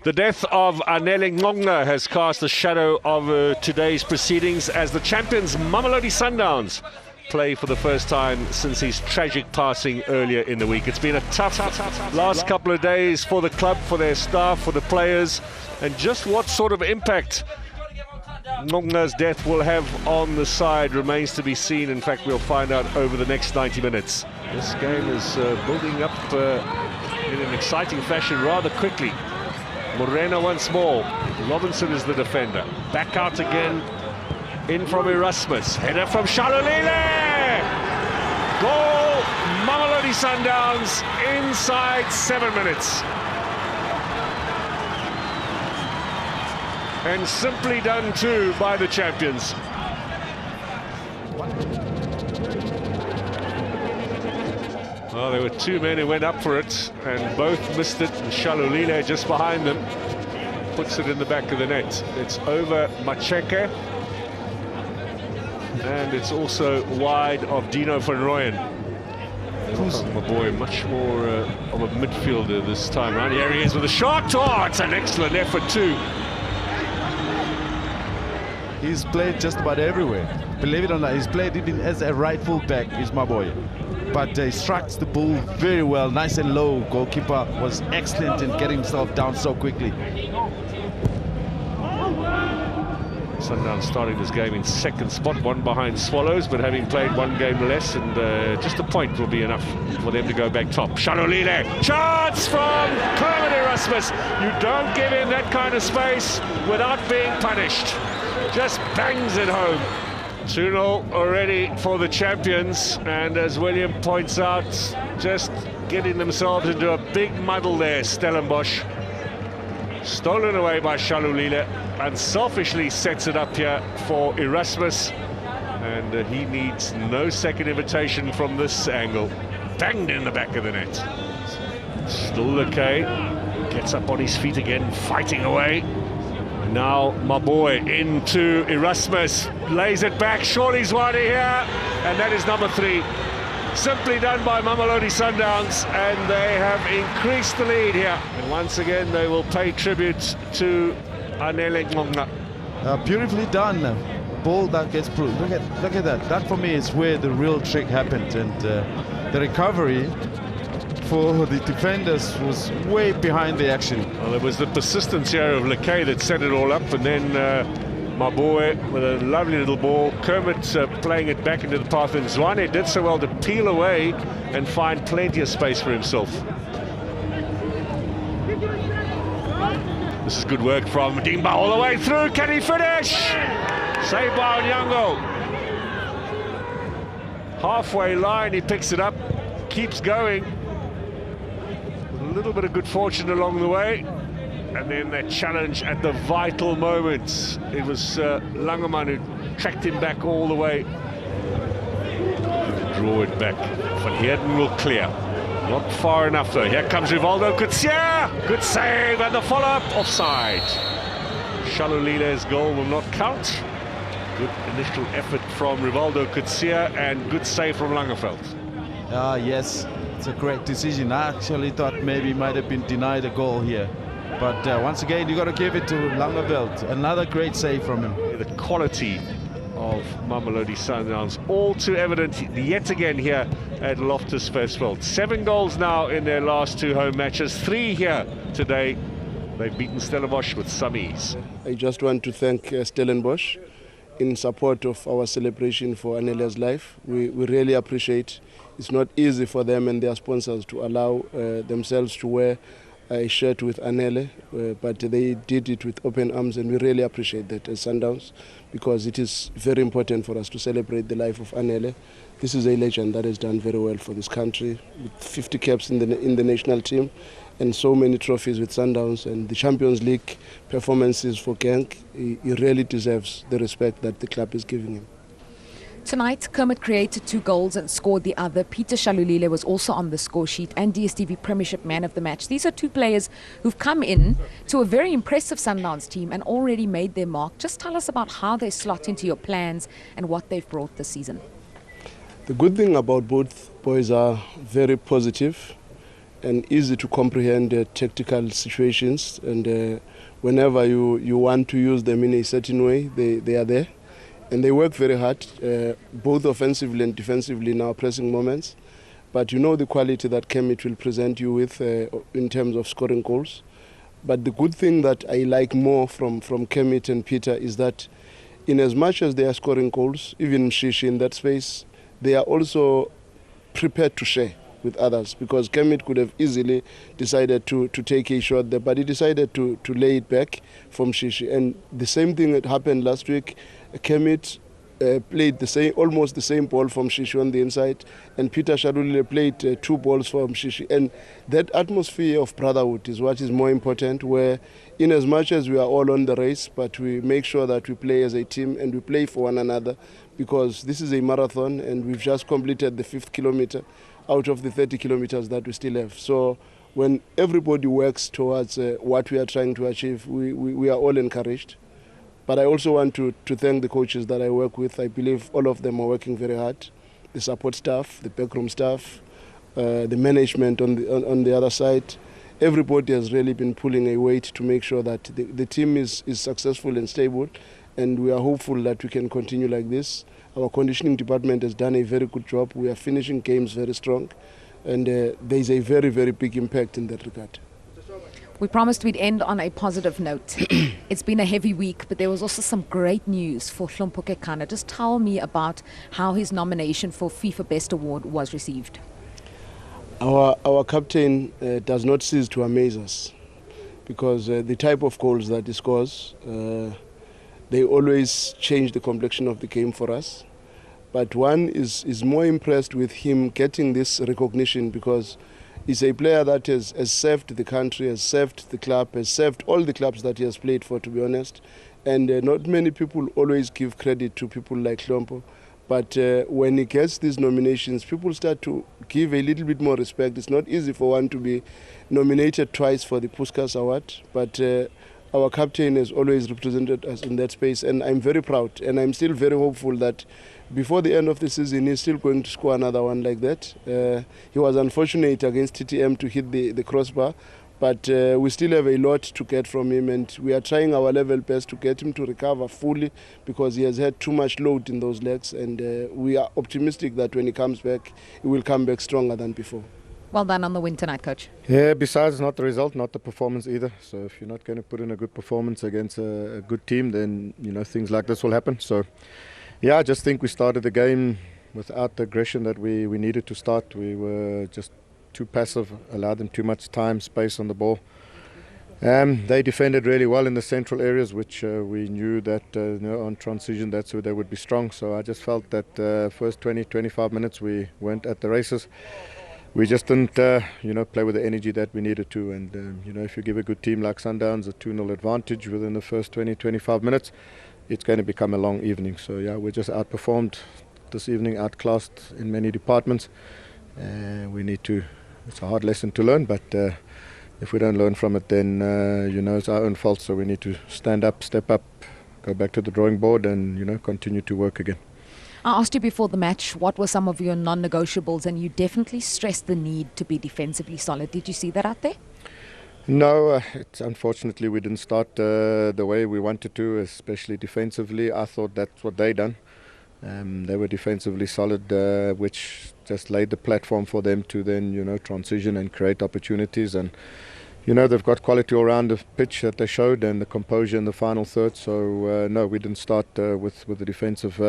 The death of Anele Ngonga has cast a shadow over today's proceedings as the champions Mamelodi Sundowns play for the first time since his tragic passing earlier in the week. It's been a tough last couple of days for the club, for their staff, for the players, and just what sort of impact Ngonga's death will have on the side remains to be seen. In fact, we'll find out over the next 90 minutes. This game is building up in an exciting fashion rather quickly. Morena once more. Robinson is the defender. Back out again. In from Erasmus. Header from Shalulile. Goal. Mamelodi Sundowns inside 7 minutes. And simply done too by the champions. Well, there were two men who went up for it and both missed it. Shalulile just behind them puts it in the back of the net. It's over Macheke and it's also wide of Dino van Rooyen. My boy, much more of a midfielder this time around. Here he is with a shot. Oh, it's an excellent effort too. He's played just about everywhere. Believe it or not, he's played even as a right full back, is my boy. But he strikes the ball very well, nice and low. Goalkeeper was excellent in getting himself down so quickly. Sundowns starting this game in second spot, one behind Swallows, but having played one game less, and just a point will be enough for them to go back top. Shalulile, chance from Kermit Erasmus. You don't give him that kind of space without being punished. Just bangs it home. 2-0 already for the champions, and as William points out, just getting themselves into a big muddle there, Stellenbosch. Stolen away by Shalulile, and selfishly sets it up here for Erasmus, and he needs no second invitation from this angle. Banged in the back of the net. Still okay, gets up on his feet again, fighting away. Now my boy into Erasmus, lays it back, Shawley's wide here, and that is number 3. Simply done by Mamelodi Sundowns, and they have increased the lead here. And once again they will pay tribute to Anele Ngonga. Beautifully done. Ball that gets through. Look at that. That for me is where the real trick happened, and the recovery for the defenders was way behind the action. Well, it was the persistence here of Lekay that set it all up, and then my boy with a lovely little ball, Kermit playing it back into the path, and Zwane did so well to peel away and find plenty of space for himself. This is good work from Dimba all the way through. Can he finish? Saved by Onyango. Halfway line, he picks it up, keeps going. A little bit of good fortune along the way, and then that challenge at the vital moments. It was Langeman who tracked him back all the way. Draw it back. Van Heerden will clear. Not far enough though. Here comes Rivaldo Kutsia. Good save, and the follow-up offside. Shalulile's goal will not count. Good initial effort from Rivaldo Kutsia and good save from Langeveld. Yes. It's a great decision. I actually thought maybe he might have been denied a goal here, but once again you got to give it to Langeveld. Another great save from him. The quality of Mamelodi Sundowns all too evident yet again here at Loftus Versfeld. 7 goals now in their last 2 home matches, 3 here today. They've beaten Stellenbosch with some ease. I just want to thank Stellenbosch in support of our celebration for Anele's life. We really appreciate. It's not easy for them and their sponsors to allow themselves to wear a shirt with Anele, but they did it with open arms, and we really appreciate that as Sundowns, because it is very important for us to celebrate the life of Anele. This is a legend that has done very well for this country, with 50 caps in the national team and so many trophies with Sundowns, and the Champions League performances for Genk. He really deserves the respect that the club is giving him. Tonight, Kermit created 2 goals and scored the other. Peter Shalulile was also on the score sheet, and DStv Premiership Man of the Match. These are 2 players who've come in to a very impressive Sundowns team and already made their mark. Just tell us about how they slot into your plans and what they've brought this season. The good thing about both boys are very positive and easy to comprehend tactical situations, and whenever you want to use them in a certain way, they are there. And they work very hard, both offensively and defensively in our pressing moments. But you know the quality that Kermit will present you with in terms of scoring goals. But the good thing that I like more from Kermit and Peter is that in as much as they are scoring goals, even Shishi in that space, they are also prepared to share with others, because Kermit could have easily decided to take a shot there, but he decided to lay it back from Shishi. And the same thing that happened last week. Kermit played almost the same ball from Shishi on the inside, and Peter Shalulile played 2 balls from Shishi. And that atmosphere of brotherhood is what is more important, where in as much as we are all on the race, but we make sure that we play as a team and we play for one another, because this is a marathon and we've just completed the 5th kilometer out of the 30 kilometers that we still have. So when everybody works towards what we are trying to achieve, we are all encouraged. But I also want to thank the coaches that I work with. I believe all of them are working very hard. The support staff, the backroom staff, the management on the other side. Everybody has really been pulling a weight to make sure that the team is successful and stable. And we are hopeful that we can continue like this. Our conditioning department has done a very good job. We are finishing games very strong. And there is a very, very big impact in that regard. We promised we'd end on a positive note. It's been a heavy week, but there was also some great news for Hlompo Kekana. Just tell me about how his nomination for FIFA Best Award was received. Our captain does not cease to amaze us, because the type of goals that he scores, they always change the complexion of the game for us. But one is more impressed with him getting this recognition, because he's a player that has served the country, has served the club, has served all the clubs that he has played for, to be honest. And not many people always give credit to people like Hlompo. But when he gets these nominations, people start to give a little bit more respect. It's not easy for one to be nominated twice for the Puskas Award, but our captain has always represented us in that space, and I'm very proud, and I'm still very hopeful that before the end of the season he's still going to score another one like that. He was unfortunate against TTM to hit the crossbar, but we still have a lot to get from him, and we are trying our level best to get him to recover fully, because he has had too much load in those legs, and we are optimistic that when he comes back, he will come back stronger than before. Well done on the win tonight, Coach. Yeah, besides not the result, not the performance either. So if you're not going to put in a good performance against a good team, then things like this will happen. So yeah, I just think we started the game without the aggression that we needed to start. We were just too passive, allowed them too much time, space on the ball. They defended really well in the central areas, which we knew that on transition that's where they would be strong. So I just felt that first 20-25 minutes we weren't at the races. We just didn't play with the energy that we needed to. And if you give a good team like Sundowns a 2-0 advantage within the first 20-25 minutes, it's going to become a long evening. So yeah, we just outperformed this evening, outclassed in many departments. It's a hard lesson to learn, but if we don't learn from it, then it's our own fault. So we need to stand up, step up, go back to the drawing board, and continue to work again. I asked you before the match what were some of your non-negotiables, and you definitely stressed the need to be defensively solid. Did you see that out there? No, unfortunately we didn't start the way we wanted to, especially defensively. I thought that's what they done. They were defensively solid, which just laid the platform for them to then transition and create opportunities. And they've got quality all around the pitch that they showed, and the composure in the final third. So no, we didn't start with the defensive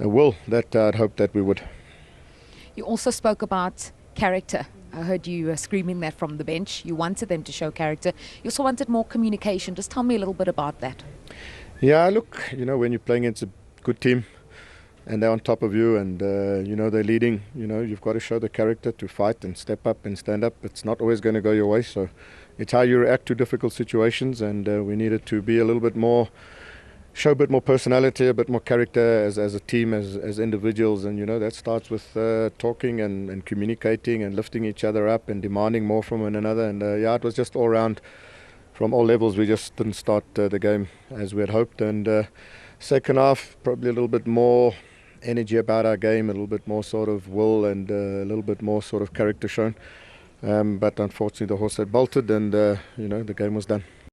will that I'd hoped that we would. You also spoke about character. I heard you screaming that from the bench. You wanted them to show character. You also wanted more communication. Just tell me a little bit about that. Yeah, look, when you're playing against a good team and they're on top of you, and they're leading, you've got to show the character to fight and step up and stand up. It's not always going to go your way, so it's how you react to difficult situations, and we needed to be a little bit more, show a bit more personality, a bit more character as a team, as individuals. And that starts with talking and communicating and lifting each other up and demanding more from one another. And it was just all around from all levels. We just didn't start the game as we had hoped. And second half, probably a little bit more energy about our game, a little bit more sort of will, and a little bit more sort of character shown. But unfortunately the horse had bolted and the game was done.